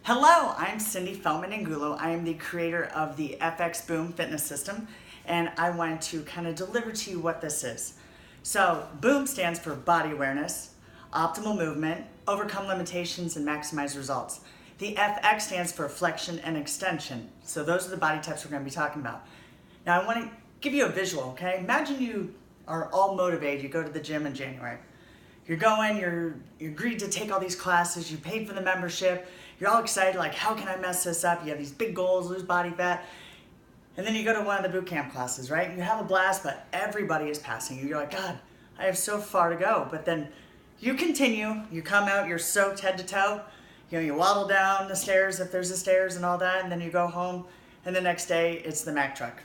Hello, I'm Cindy Feldman-Angulo. I am the creator of the FX Boom fitness system, and I wanted to kind of deliver to you what this is. So, BOOM stands for body awareness, optimal movement, overcome limitations, and maximize results. The FX stands for flexion and extension. So those are the body types we're going to be talking about. Now I want to give you a visual, okay? Imagine you are all motivated. You go to the gym in January. You're going, you're agreed to take all these classes, you paid for the membership, you're all excited, like, how can I mess this up? You have these big goals, lose body fat. And then you go to one of the boot camp classes, right? You have a blast, but everybody is passing you. You're like, God, I have so far to go. But then you continue, you come out, you're soaked head to toe. You waddle down the stairs if there's a stairs and all that, and then you go home, and the next day it's the Mack truck.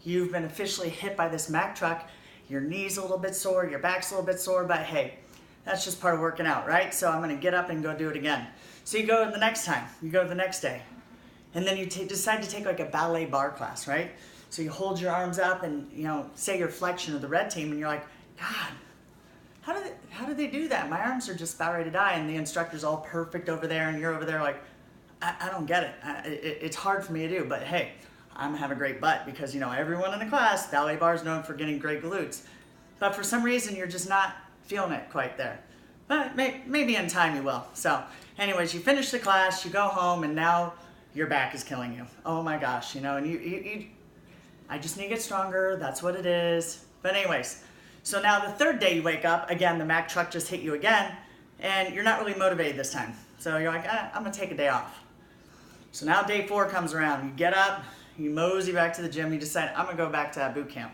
You've been officially hit by this Mack truck. Your knee's a little bit sore, your back's a little bit sore, but hey, that's just part of working out, right? So I'm gonna get up and go do it again. So you go the next time, you go the next day, and then you decide to take like a ballet bar class, right? So you hold your arms up and say your flexion of the red team, and you're like, God, how do they do that? My arms are just about ready to die, and the instructor's all perfect over there, and you're over there like, I don't get it. It's hard for me to do, but hey, I'm gonna have a great butt because everyone in the class, ballet bar is known for getting great glutes. But for some reason, you're just not feeling it quite there. But maybe in time you will. So anyways, you finish the class, you go home, and now your back is killing you. Oh my gosh, and I just need to get stronger, that's what it is. But anyways, so now the third day you wake up, again, the Mack truck just hit you again, and you're not really motivated this time. So you're like, I'm gonna take a day off. So now day 4 comes around, you get up, you mosey back to the gym, you decide, I'm gonna go back to that boot camp.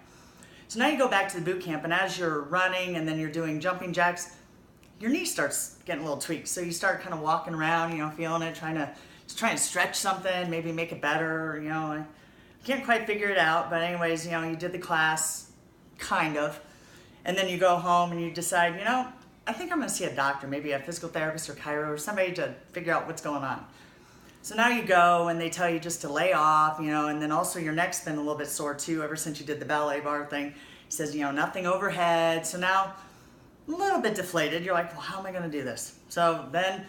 So now you go back to the boot camp, and as you're running and then you're doing jumping jacks, your knee starts getting a little tweaked. So you start kind of walking around, feeling it, trying to stretch something, maybe make it better, I can't quite figure it out, but anyways, you did the class, kind of, and then you go home and you decide, I think I'm gonna see a doctor, maybe a physical therapist or chiro or somebody to figure out what's going on. So now you go and they tell you just to lay off, and then also your neck's been a little bit sore too ever since you did the ballet bar thing. He says, nothing overhead. So now a little bit deflated. You're like, well, how am I gonna do this? So then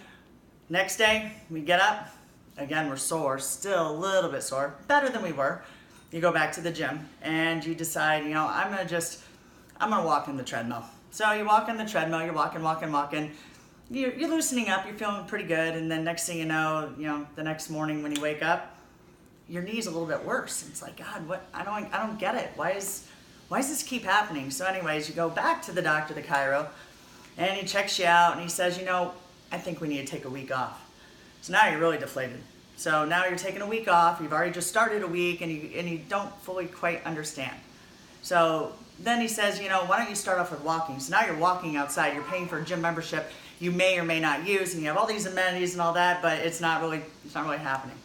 next day we get up, again, we're sore, still a little bit sore, better than we were. You go back to the gym and you decide, I'm gonna walk in the treadmill. So you walk in the treadmill, you're walking. You're loosening up, you're feeling pretty good, and then next thing you know, the next morning when you wake up, your knee's a little bit worse. It's like, God, what? I don't get it. Why does this keep happening? So anyways, you go back to the doctor, the chiro, and he checks you out, and he says, I think we need to take a week off. So now you're really deflated. So now you're taking a week off. You've already just started a week, and you don't fully quite understand. So then he says, why don't you start off with walking? So now you're walking outside. You're paying for a gym membership you may or may not use, and you have all these amenities and all that, but it's not really happening.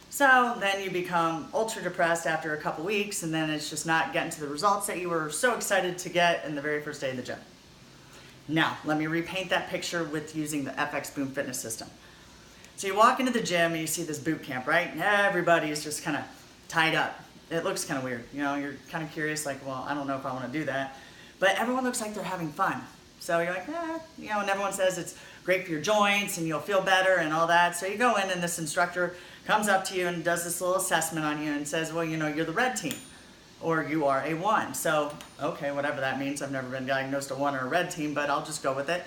So then you become ultra depressed after a couple weeks, and then it's just not getting to the results that you were so excited to get in the very first day of the gym. Now, let me repaint that picture with using the FX Boom fitness system. So you walk into the gym and you see this boot camp, right? And everybody's just kind of tied up. It looks kind of weird. You're kind of curious, like, well, I don't know if I want to do that. But everyone looks like they're having fun. So you're like, and everyone says it's great for your joints and you'll feel better and all that. So you go in and this instructor comes up to you and does this little assessment on you and says, well, you're the red team or you are a 1. So, okay, whatever that means. I've never been diagnosed a 1 or a red team, but I'll just go with it.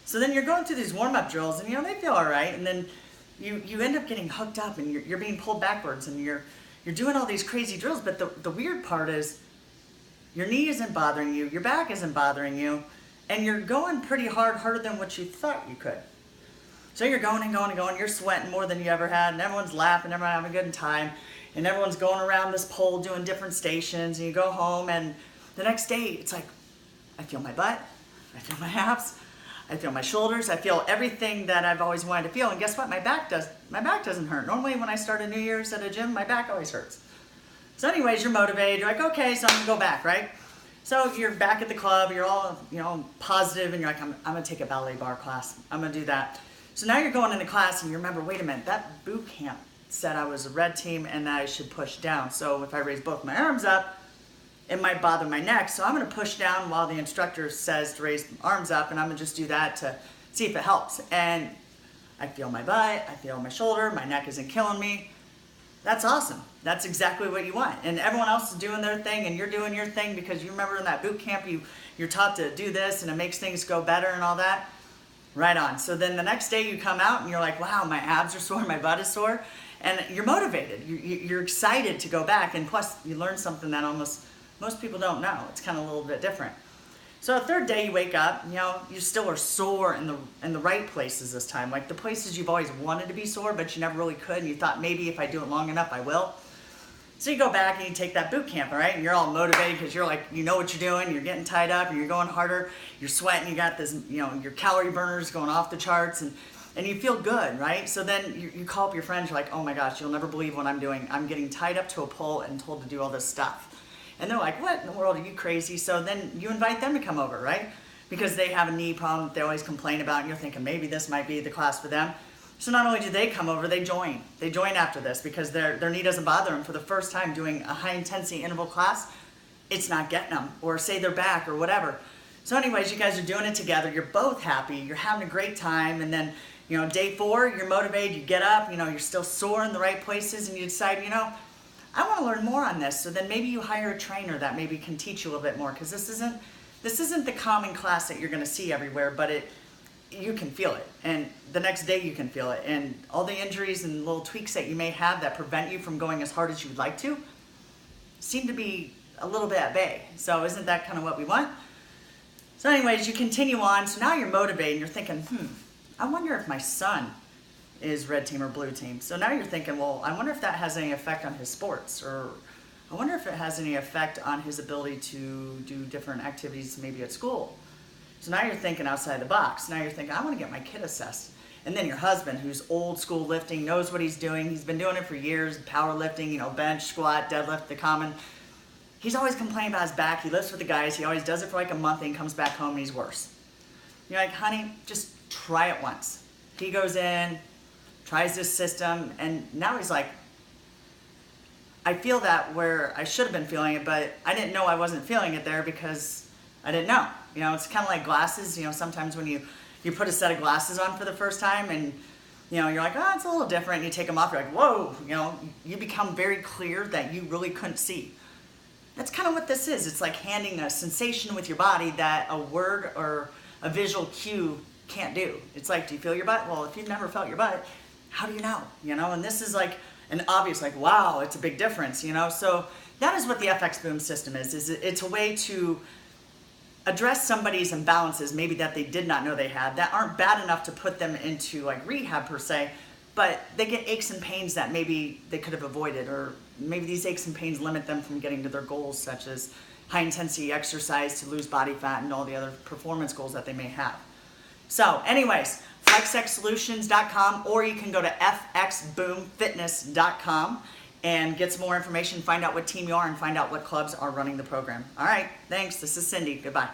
So then you're going through these warm-up drills and, they feel all right. And then you end up getting hooked up and you're being pulled backwards and you're doing all these crazy drills. But the weird part is your knee isn't bothering you, your back isn't bothering you, and you're going pretty harder than what you thought you could. So you're going and going and going, you're sweating more than you ever had, and everyone's laughing, everyone's having a good time, and everyone's going around this pole doing different stations, and you go home, and the next day, it's like, I feel my butt, I feel my abs, I feel my shoulders, I feel everything that I've always wanted to feel, and guess what? My back doesn't hurt. Normally when I start a New Year's at a gym, my back always hurts. So anyways, you're motivated, you're like, okay, so I'm gonna go back, right? So you're back at the club, you're all positive, and you're like, I'm gonna take a ballet bar class. I'm gonna do that. So now you're going into class and you remember, wait a minute, that boot camp said I was a red team and I should push down. So if I raise both my arms up, it might bother my neck. So I'm gonna push down while the instructor says to raise arms up, and I'm gonna just do that to see if it helps. And I feel my butt, I feel my shoulder, my neck isn't killing me. That's awesome. That's exactly what you want. And everyone else is doing their thing and you're doing your thing because you remember in that boot camp you're taught to do this and it makes things go better and all that. Right on. So then the next day you come out and you're like, wow, my abs are sore, my butt is sore. And you're motivated. You're excited to go back. And plus you learn something that most people don't know. It's kind of a little bit different. So the third day you wake up, you still are sore in the right places this time. Like the places you've always wanted to be sore, but you never really could. And you thought maybe if I do it long enough, I will. So you go back and you take that boot camp, all right? And you're all motivated because you're like, you know what you're doing. You're getting tied up and you're going harder. You're sweating. You got this, your calorie burners going off the charts and you feel good, right? So then you call up your friends. You're like, oh my gosh, you'll never believe what I'm doing. I'm getting tied up to a pole and told to do all this stuff. And they're like, what in the world, are you crazy? So then you invite them to come over, right? Because they have a knee problem that they always complain about, and you're thinking maybe this might be the class for them. So not only do they come over, they join. They join after this because their knee doesn't bother them for the first time doing a high intensity interval class. It's not getting them, or say their back or whatever. So anyways, you guys are doing it together. You're both happy. You're having a great time. And then, day 4, you're motivated. You get up, you're still sore in the right places, and you decide, I want to learn more on this. So then maybe you hire a trainer that maybe can teach you a little bit more, because this isn't the common class that you're going to see everywhere, but you can feel it, and the next day you can feel it, and all the injuries and little tweaks that you may have that prevent you from going as hard as you'd like to seem to be a little bit at bay. So isn't that kind of what we want? So anyways, you continue on. So now you're motivated and you're thinking, I wonder if my son is red team or blue team. So now you're thinking, well, I wonder if that has any effect on his sports, or I wonder if it has any effect on his ability to do different activities maybe at school. So now you're thinking outside the box. Now you're thinking, I want to get my kid assessed. And then your husband, who's old school lifting, knows what he's doing. He's been doing it for years, powerlifting, bench, squat, deadlift, the common. He's always complaining about his back. He lifts with the guys. He always does it for like a month and comes back home and he's worse. You're like, honey, just try it once. He goes in, tries this system, and now he's like, I feel that where I should have been feeling it, but I didn't know I wasn't feeling it there because I didn't know. It's kind of like glasses. Sometimes when you put a set of glasses on for the first time and, you're like, oh, it's a little different. And you take them off, you're like, whoa, you become very clear that you really couldn't see. That's kind of what this is. It's like handing a sensation with your body that a word or a visual cue can't do. It's like, do you feel your butt? Well, if you've never felt your butt, how do you know? And this is like an obvious, like, wow, it's a big difference, So that is what the FX Boom system is it's a way to address somebody's imbalances, maybe that they did not know they had, that aren't bad enough to put them into like rehab per se, but they get aches and pains that maybe they could have avoided, or maybe these aches and pains limit them from getting to their goals, such as high intensity exercise to lose body fat and all the other performance goals that they may have. So anyways, flexxsolutions.com, or you can go to fxboomfitness.com and get some more information, find out what team you are, and find out what clubs are running the program. All right, thanks. This is Cindy. Goodbye.